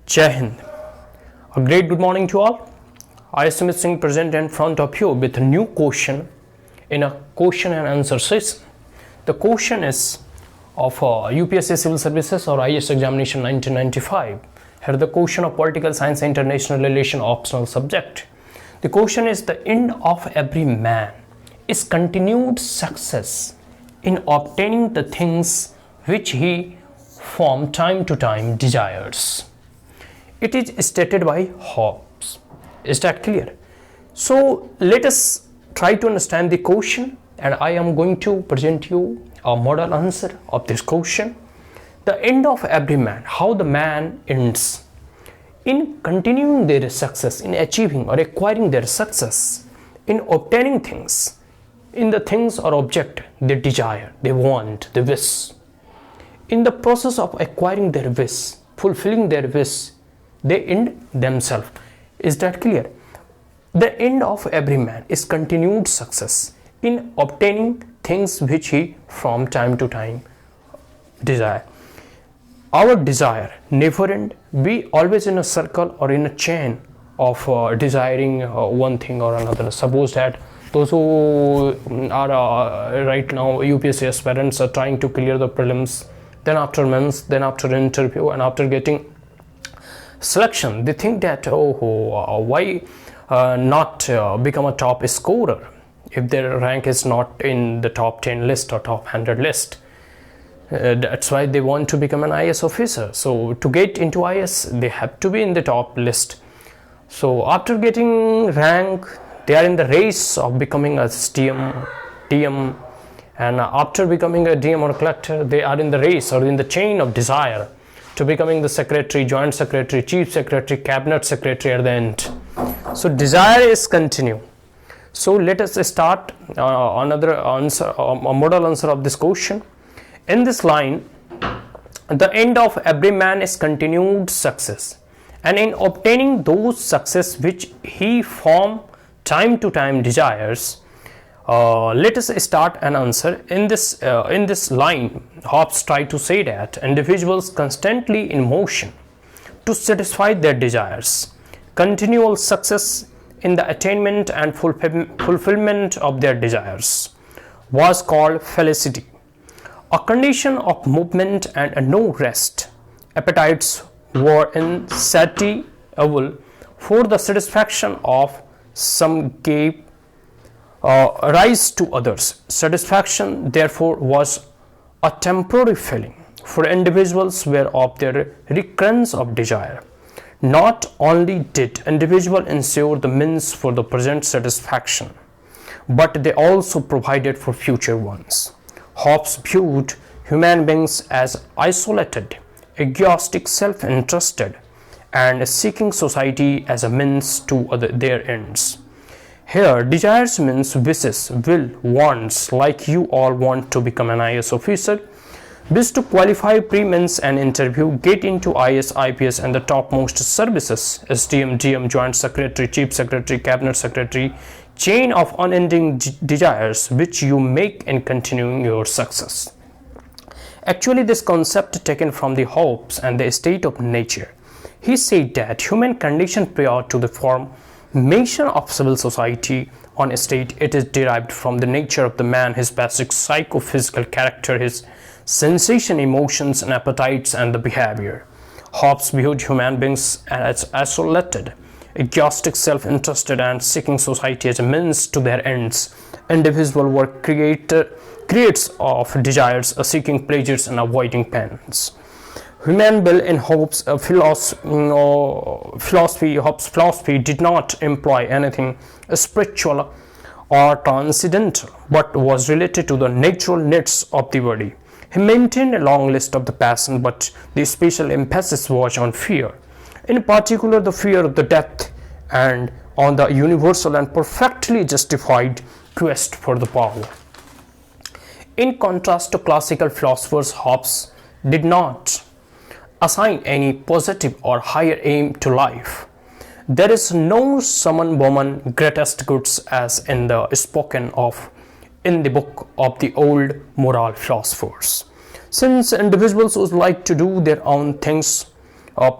Jai Hind. A great good morning to all. I, Sumit Singh, present in front of you with a new question in a question and answer session. The question is of UPSC Civil Services or IAS examination 1995. Here the question of political science and international relation optional subject. The question is, the end of every man is continued success in obtaining the things which he from time to time desires. It is stated by Hobbes. Is that clear? So let us try to understand the question, and I am going to present you a model answer of this question. The end of every man, how the man ends in continuing their success, in achieving or acquiring their success, in obtaining things, in the things or object they desire, they want, they wish. In the process of acquiring their wish, fulfilling their wish, they end themselves. Is that clear? The end of every man is continued success in obtaining things which he from time to time desire. Our desire never end. We always in a circle or in a chain of desiring one thing or another. Suppose that those who are right now UPSC aspirants are trying to clear the prelims, then after months, then after interview, and after getting selection, they think that why not become a top scorer if their rank is not in the top 10 list or top 100 list. That's why they want to become an IAS officer. So to get into IAS, they have to be in the top list. So after getting rank, they are in the race of becoming a DM, and after becoming a DM or collector, they are in the race or in the chain of desire to becoming the secretary, joint secretary, chief secretary, cabinet secretary at the end. So desire is continue. So let us start another answer, a model answer of this question. In this line, the end of every man is continued success, and in obtaining those success which he from time to time desires. Let us start an answer. In this line, Hobbes tried to say that individuals constantly in motion to satisfy their desires, continual success in the attainment and fulfillment of their desires was called felicity, a condition of movement and no rest. Appetites were insatiable, for the satisfaction of some gave rise to others. Satisfaction therefore was a temporary feeling for individuals whereof their recurrence of desire. Not only did individuals ensure the means for the present satisfaction, but they also provided for future ones. Hobbes viewed human beings as isolated, egoistic, self-interested, and seeking society as a means to their ends. Here, desires means wishes, will, wants, like you all want to become an IAS officer, wish to qualify pre-means and interview, get into IAS, IPS and the topmost services, SDM, DM, joint secretary, chief secretary, cabinet secretary, chain of unending desires which you make in continuing your success. Actually, this concept taken from the Hobbes and the state of nature. He said that human condition prior to the formation of civil society on a state, it is derived from the nature of the man, his basic psychophysical character, his sensation, emotions and appetites and the behavior. Hobbes viewed human beings as isolated, egoistic, self-interested and seeking society as a means to their ends. Individual were creates of desires, seeking pleasures and avoiding pains. Human will in Hobbes' philosophy did not employ anything spiritual or transcendental, but was related to the natural needs of the body. He maintained a long list of the passions, but the special emphasis was on fear, in particular the fear of the death, and on the universal and perfectly justified quest for the power. In contrast to classical philosophers, Hobbes did not assign any positive or higher aim to life. There is no summon woman greatest goods as in the spoken of in the book of the old moral philosophers. Since individuals would like to do their own things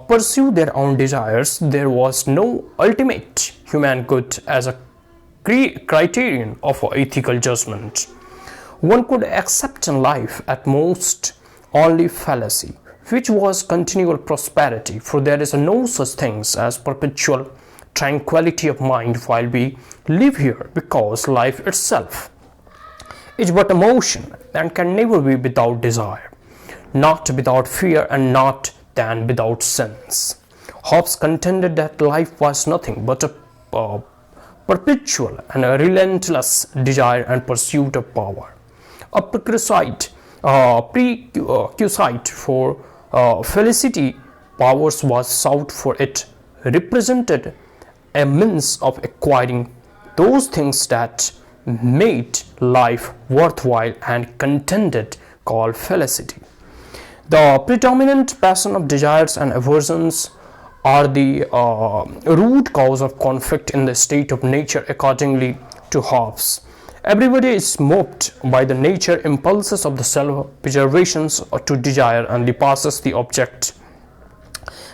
pursue their own desires, there was no ultimate human good as a criterion of ethical judgment. One could accept in life at most only fallacy, which was continual prosperity, for there is no such things as perpetual tranquility of mind while we live here, because life itself is but a motion and can never be without desire, not without fear, and not then without sense. Hobbes contended that life was nothing but a perpetual and a relentless desire and pursuit of power. A prerequisite for felicity powers was sought, for it represented a means of acquiring those things that made life worthwhile and contented, called felicity. The predominant passion of desires and aversions are the root cause of conflict in the state of nature, accordingly to Hobbes. Everybody is moved by the nature impulses of the self-preservations to desire, and passes the object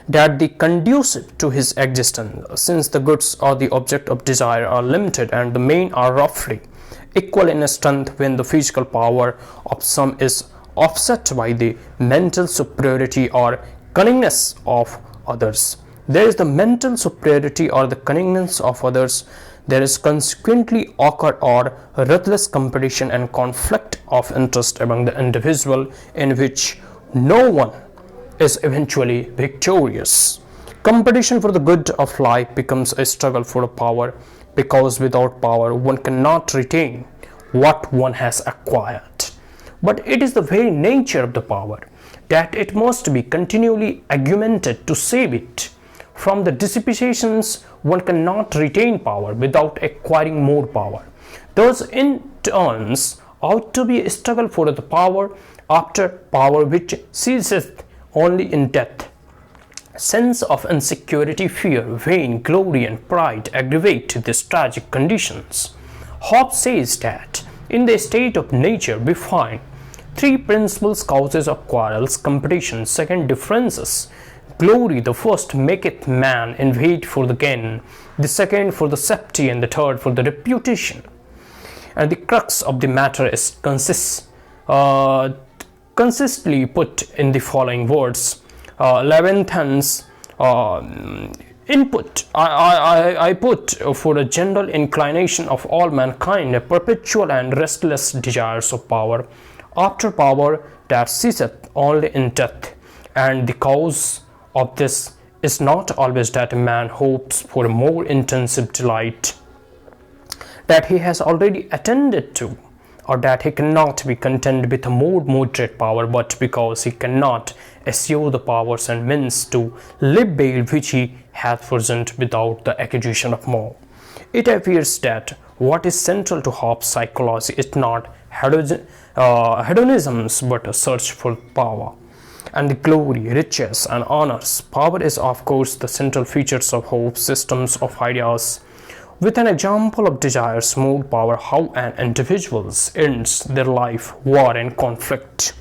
that the conducive to his existence, since the goods or the object of desire are limited and the main are roughly equal in strength. When the physical power of some is offset by the mental superiority or cunningness of others, there is the mental superiority or the cunningness of others. There is consequently awkward or ruthless competition and conflict of interest among the individual, in which no one is eventually victorious. Competition for the good of life becomes a struggle for power, because without power one cannot retain what one has acquired. But it is the very nature of the power that it must be continually augmented to save it from the dissipations. One cannot retain power without acquiring more power. Thus, in turns out to be a struggle for the power after power, which ceaseth only in death. Sense of insecurity, fear, vain glory, and pride aggravate these tragic conditions. Hobbes says that in the state of nature we find three principal causes of quarrels: competition, second differences, glory. The first maketh man invade for the gain, the second for the safety, and the third for the reputation. And the crux of the matter is consistently put in the following words. Leviathan's input I put for a general inclination of all mankind, a perpetual and restless desires of power after power that ceaseth only in death. And the cause of this is not always that a man hopes for a more intensive delight that he has already attended to, or that he cannot be content with a more moderate power, but because he cannot assure the powers and means to live by which he hath present without the acquisition of more. It appears that what is central to Hobbes' psychology is not hedonisms, but a search for power and the glory, riches, and honors. Power is, of course, the central features of Hobbes' systems of ideas. With an example of desire's more power, how an individual ends their life, war and conflict.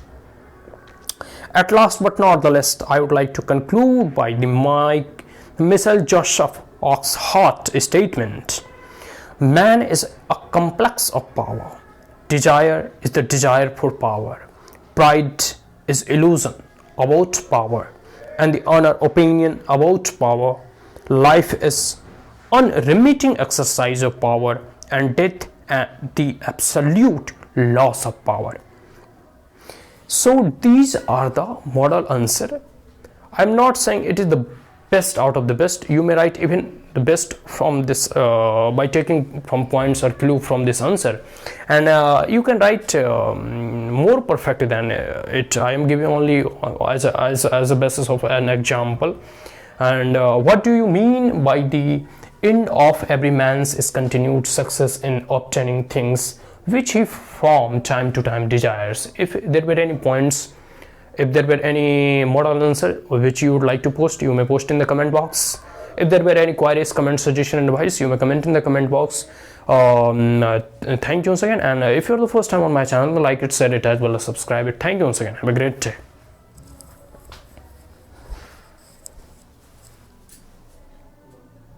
At last but not the least, I would like to conclude by the Mr. Joseph Oxhart statement. Man is a complex of power. Desire is the desire for power. Pride is illusion about power, and the honor opinion about power. Life is unremitting exercise of power, and death the absolute loss of power. So these are the model answer. I'm not saying it is the best out of the best. You may write even the best from this by taking from points or clue from this answer, and you can write more perfect than it. I am giving only as a basis of an example. And what do you mean by the end of every man's is continued success in obtaining things which he from time to time desires? If there were any points, if there were any model answer which you would like to post, you may post in the comment box. If there were any queries, comment, suggestion, and advice, you may comment in the comment box. Thank you once again, and if you're the first time on my channel, like it, share it, as well as subscribe it. Thank you once again. Have a great day.